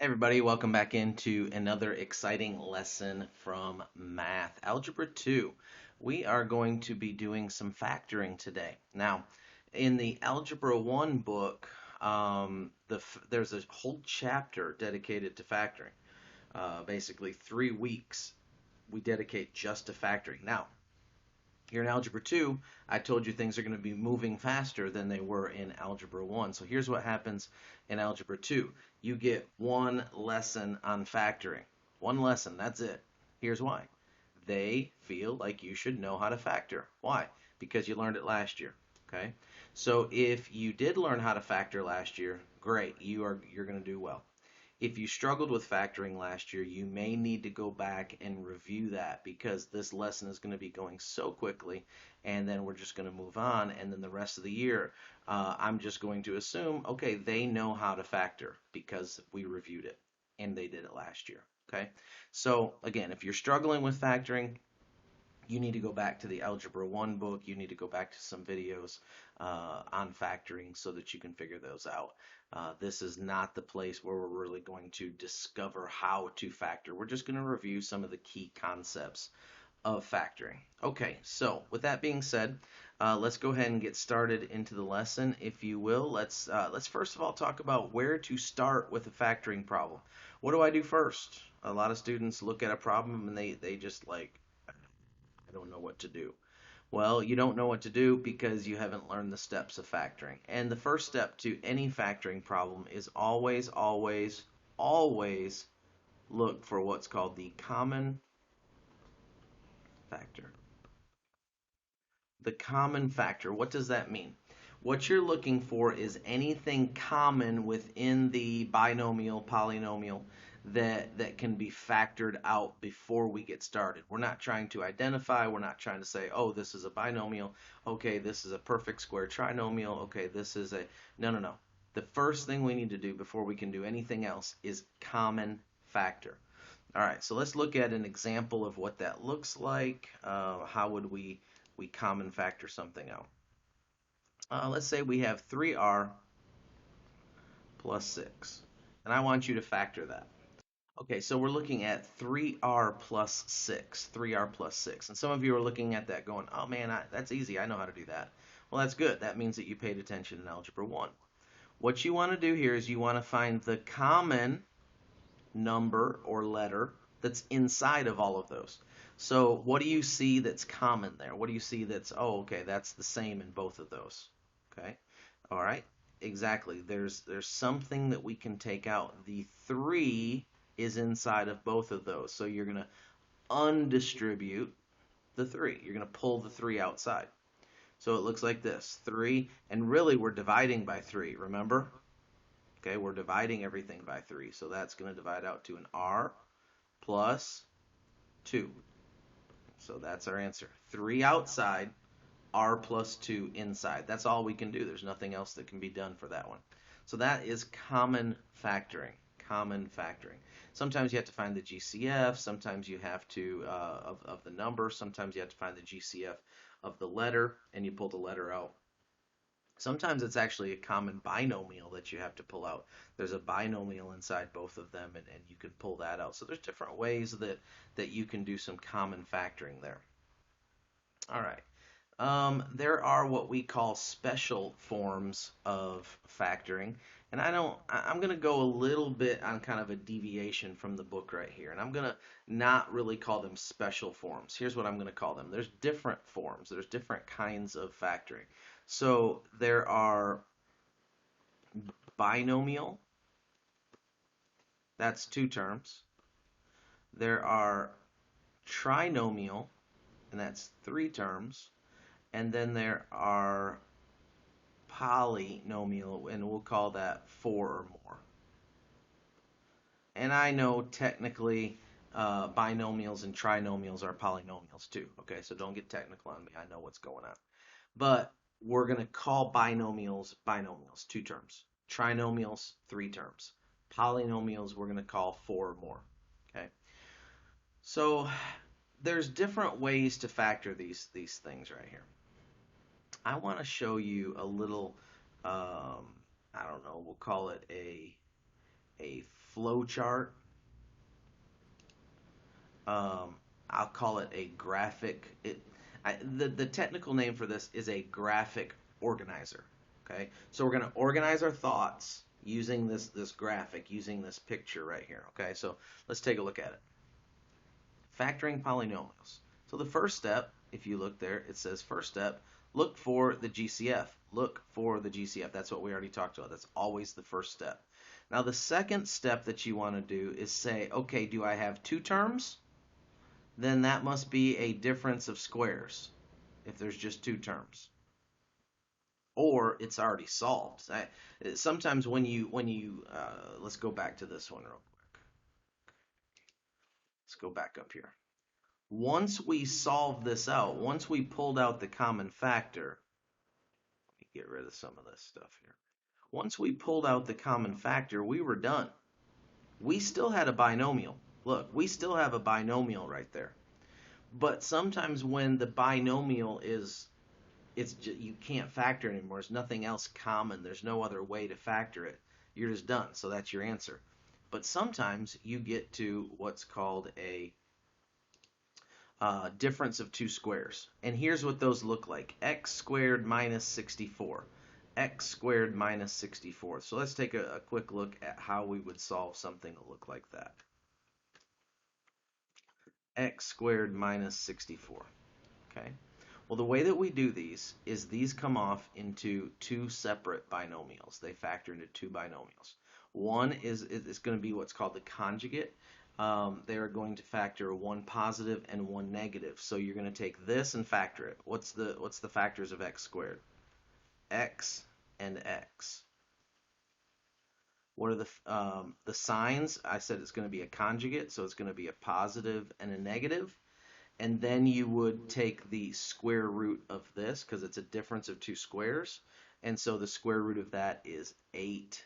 Everybody, welcome back into another exciting lesson from math. Algebra 2. We are going to be doing some factoring today. Now, in the Algebra 1 book, there's a whole chapter dedicated to factoring. Basically, 3 weeks we dedicate just to factoring. Now, here in Algebra 2, I told you things are going to be moving faster than they were in Algebra 1. So here's what happens in Algebra 2. You get one lesson on factoring. One lesson, that's it. Here's why. They feel like you should know how to factor. Why? Because you learned it last year. Okay? So if you did learn how to factor last year, great. You're going to do well. If you struggled with factoring last year, you may need to go back and review that because this lesson is going to be going so quickly, and then we're just going to move on, and then the rest of the year, I'm just going to assume, okay, they know how to factor because we reviewed it, and they did it last year. Okay, so again, if you're struggling with factoring, you need to go back to the Algebra 1 book. You need to go back to some videos on factoring so that you can figure those out. This is not the place where we're really going to discover how to factor. We're just going to review some of the key concepts of factoring. Okay, so with that being said, let's go ahead and get started into the lesson, if you will. Let's first of all talk about where to start with a factoring problem. What do I do first? A lot of students look at a problem and they just like, I don't know what to do. Well, you don't know what to do because you haven't learned the steps of factoring. And the first step to any factoring problem is always, always, always look for what's called the common factor. The common factor, what does that mean? What you're looking for is anything common within the binomial, polynomial that can be factored out before we get started. We're not trying to identify, we're not trying to say, oh, this is a binomial, okay, this is a perfect square trinomial, okay, this is a, no, no, no. The first thing we need to do before we can do anything else is common factor. All right, so let's look at an example of what that looks like. How would we common factor something out? Let's say we have 3r plus 6, and I want you to factor that. Okay, so we're looking at 3r plus 6, 3r plus 6. And some of you are looking at that going, oh man, that's easy, I know how to do that. Well, that's good. That means that you paid attention in Algebra 1. What you want to do here is you want to find the common number or letter that's inside of all of those. So what do you see that's common there? What do you see that's, oh, okay, that's the same in both of those? Okay, all right, exactly. There's something that we can take out. The 3 is inside of both of those. So you're going to undistribute the 3. You're going to pull the 3 outside. So it looks like this, 3, and really we're dividing by 3, remember? Okay, we're dividing everything by 3. So that's going to divide out to an r plus 2. So that's our answer. 3 outside, r plus 2 inside. That's all we can do. There's nothing else that can be done for that one. So that is common factoring. Common factoring. Sometimes you have to find the GCF. Sometimes you have to, of the number. Sometimes you have to find the GCF of the letter, and you pull the letter out. Sometimes it's actually a common binomial that you have to pull out. There's a binomial inside both of them, and you can pull that out. So there's different ways that you can do some common factoring there. All right. There are what we call special forms of factoring, and I'm going to go a little bit on kind of a deviation from the book right here, and I'm going to not really call them special forms. Here's what I'm going to call them. There's different forms. There's different kinds of factoring. So there are binomial, that's 2 terms. There are trinomial, and that's 3 terms. And then there are polynomial, and we'll call that 4 or more. And I know technically binomials and trinomials are polynomials too. Okay, so don't get technical on me. I know what's going on. But we're going to call binomials binomials, 2 terms. Trinomials, 3 terms. Polynomials, we're going to call 4 or more. Okay, so there's different ways to factor these things right here. I want to show you a little, I don't know, we'll call it a flow chart. Um, I'll call it a graphic. The technical name for this is a graphic organizer. Okay, so we're going to organize our thoughts using this graphic, using this picture right here. Okay, so let's take a look at it. Factoring polynomials. So the first step, if you look there, it says first step, look for the GCF. Look for the GCF. That's what we already talked about. That's always the first step. Now the second step that you want to do is say, okay, do I have two terms? Then that must be a difference of squares if there's just two terms. Or it's already solved. Sometimes when you let's go back to this one real quick. Let's go back up here. Once we solve this out, once we pulled out the common factor, let me get rid of some of this stuff here. Once we pulled out the common factor, we were done. We still had a binomial. Look, we still have a binomial right there. But sometimes when the binomial you can't factor it anymore. There's nothing else common. There's no other way to factor it. You're just done. So that's your answer. But sometimes you get to what's called a difference of two squares. And here's what those look like. X squared minus 64. X squared minus 64. So let's take a quick look at how we would solve something that look like that. X squared minus 64. Okay. Well, the way that we do these is these come off into two separate binomials. They factor into two binomials. One is going to be what's called the conjugate. They are going to factor one positive and one negative. So you're going to take this and factor it. What's the factors of x squared? X and x. What are the signs? I said it's going to be a conjugate, so it's going to be a positive and a negative. And then you would take the square root of this because it's a difference of two squares. And so the square root of that is 8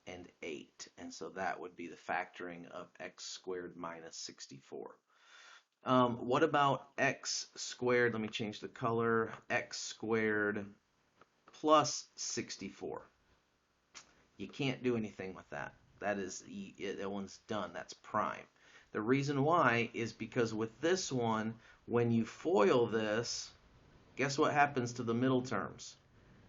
and 8. And so that would be the factoring of x squared minus 64. What about x squared? Let me change the color. X squared plus 64. You can't do anything with that. That one's done. That's prime. The reason why is because with this one, when you FOIL this, guess what happens to the middle terms?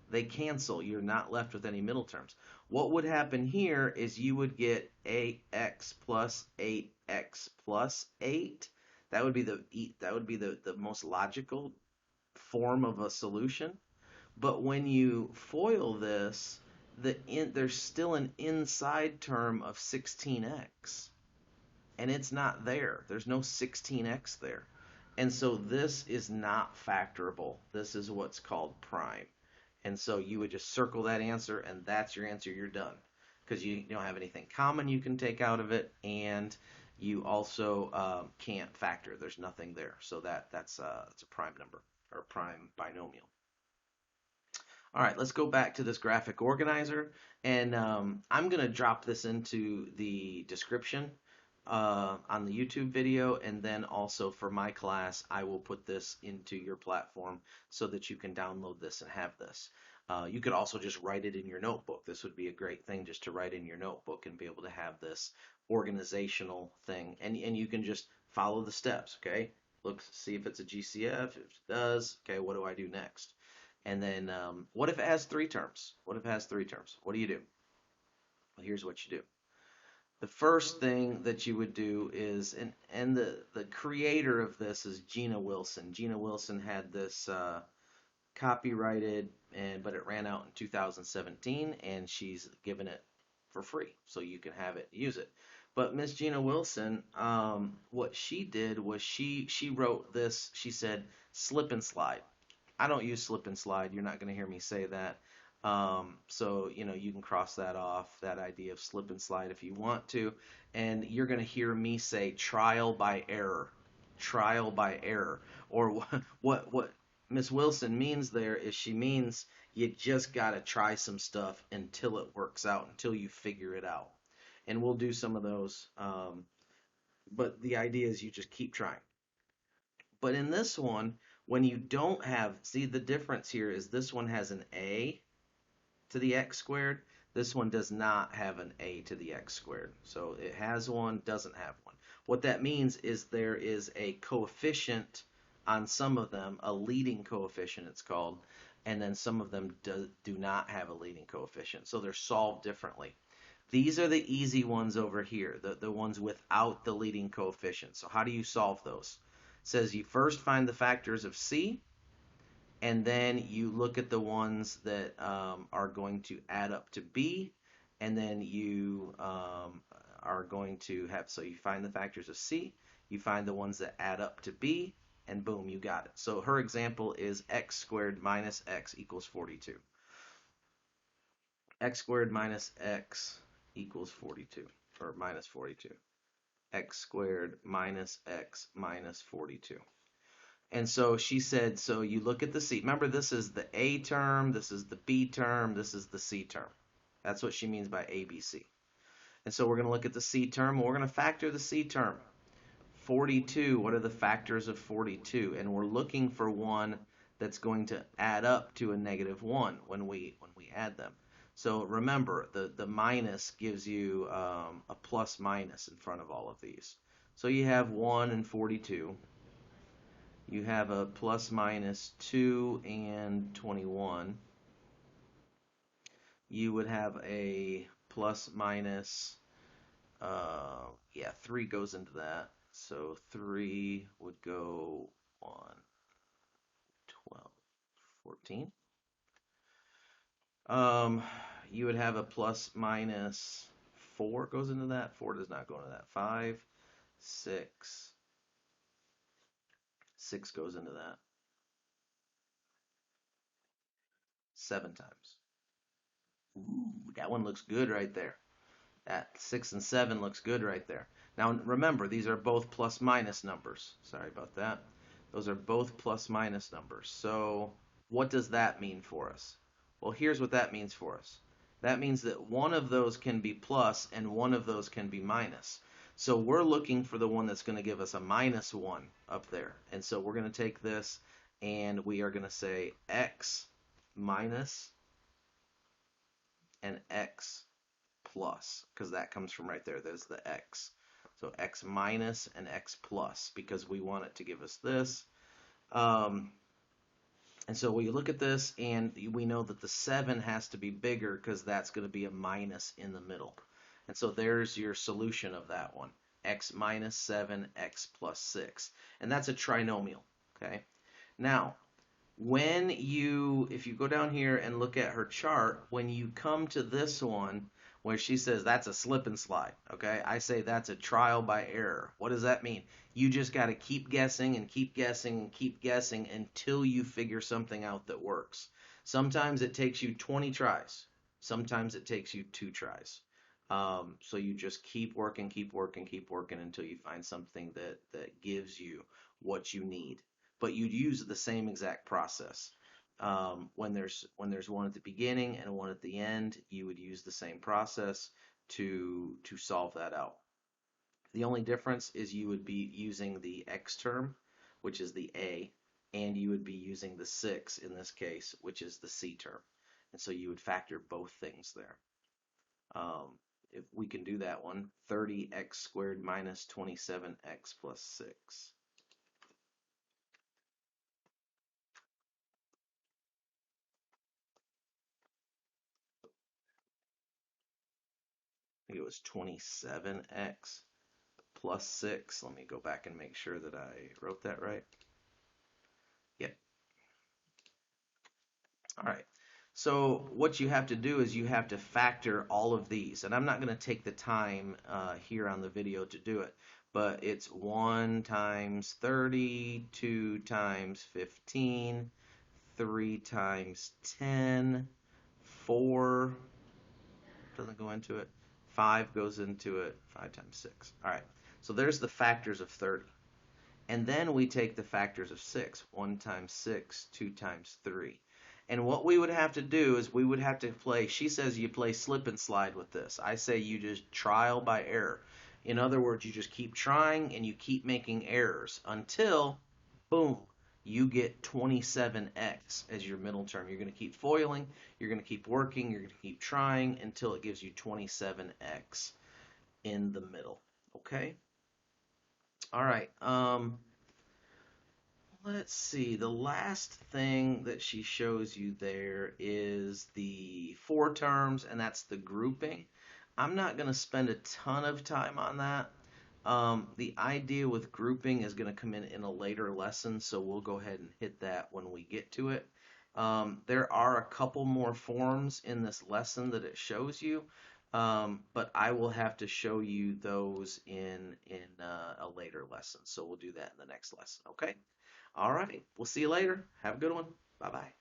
They cancel. You're not left with any middle terms. What would happen here is you would get 8x plus 8x plus 8. That would be the most logical form of a solution. But when you FOIL this, there's still an inside term of 16x. And it's not there. There's no 16x there. And so this is not factorable. This is what's called prime. And so you would just circle that answer, and that's your answer. You're done. Because you don't have anything common you can take out of it, and you also can't factor. There's nothing there. So that's a prime number, or a prime binomial. All right, let's go back to this graphic organizer. And I'm going to drop this into the description on the YouTube video, and then also for my class I will put this into your platform so that you can download this and have this. You could also just write it in your notebook. This would be a great thing just to write in your notebook and be able to have this organizational thing, and you can just follow the steps. Okay, look, see if it's a GCF. If it does, okay, what do I do next? And then what if it has three terms? What if it has three terms? What do you do? Well, here's what you do. The first thing that you would do is, and the creator of this is Gina Wilson. Gina Wilson had this copyrighted, but it ran out in 2017, and she's given it for free, so you can have it, use it. But Miss Gina Wilson, what she did was she wrote this. She said slip and slide. I don't use slip and slide. You're not going to hear me say that. So, you can cross that off, that idea of slip and slide if you want to. And you're going to hear me say trial by error. Trial by error. Or what Miss Wilson means there is she means you just got to try some stuff until it works out, until you figure it out. And we'll do some of those. But the idea is you just keep trying. But in this one, when you don't have, see the difference here is this one has an a to the x squared. This one does not have an a to the x squared. So it has one, doesn't have one. What that means is there is a coefficient on some of them, a leading coefficient it's called, and then some of them do not have a leading coefficient. So they're solved differently. These are the easy ones over here, the ones without the leading coefficient. So how do you solve those? It says you first find the factors of c, and then you look at the ones that are going to add up to b, and then you are going to have, so you find the factors of c, you find the ones that add up to b, and boom, you got it. So her example is x squared minus x equals 42. X squared minus x equals 42, or minus 42. X squared minus x minus 42. And so she said, so you look at the C. Remember, this is the A term, this is the B term, this is the C term. That's what she means by ABC. And so we're going to look at the C term, and we're going to factor the C term. 42, what are the factors of 42? And we're looking for one that's going to add up to a negative 1 when we add them. So remember, the minus gives you a plus minus in front of all of these. So you have 1 and 42. You have a plus minus 2 and 21. You would have a plus minus, 3 goes into that. So 3 would go 1, 12, 14. You would have a plus minus 4 goes into that. 4 does not go into that. 5, 6. 6 goes into that. 7 times. Ooh, that one looks good right there. That 6 and 7 looks good right there. Now remember, these are both plus minus numbers. Sorry about that. Those are both plus minus numbers. So what does that mean for us? Well, here's what that means for us. That means that one of those can be plus and one of those can be minus. So we're looking for the one that's going to give us a minus 1 up there. And so we're going to take this and we are going to say x minus and x plus, because that comes from right there. There's the x. So x minus and x plus, because we want it to give us this. And so we look at this, and we know that the 7 has to be bigger because that's going to be a minus in the middle. And so there's your solution of that one. X minus 7, x plus 6. And that's a trinomial, okay? Now, if you go down here and look at her chart, when you come to this one, where she says that's a slip and slide, okay? I say that's a trial by error. What does that mean? You just got to keep guessing and keep guessing and keep guessing until you figure something out that works. Sometimes it takes you 20 tries. Sometimes it takes you 2 tries. So you just keep working, keep working, keep working until you find something that gives you what you need. But you'd use the same exact process. When there's one at the beginning and one at the end, you would use the same process to solve that out. The only difference is you would be using the x term, which is the a, and you would be using the 6 in this case, which is the c term. And so you would factor both things there. If we can do that one, 30x squared minus 27x plus 6. I think it was 27x plus 6. Let me go back and make sure that I wrote that right. Yep. All right. So what you have to do is you have to factor all of these. And I'm not going to take the time here on the video to do it. But it's 1 times 30, 2 times 15, 3 times 10, 4 doesn't go into it. 5 goes into it, 5 times 6. All right, so there's the factors of 30. And then we take the factors of 6. 1 times 6, 2 times 3. And what we would have to do is we would have to play, she says you play slip and slide with this. I say you just trial by error. In other words, you just keep trying and you keep making errors until, boom, you get 27x as your middle term. You're going to keep foiling, you're going to keep working, you're going to keep trying until it gives you 27x in the middle. Okay? All right. Let's see. The last thing that she shows you there is the four terms, and that's the grouping. I'm not going to spend a ton of time on that. The idea with grouping is going to come in a later lesson, so we'll go ahead and hit that when we get to it. There are a couple more forms in this lesson that it shows you, but I will have to show you those in a later lesson. So we'll do that in the next lesson. Okay. All right. We'll see you later. Have a good one. Bye bye.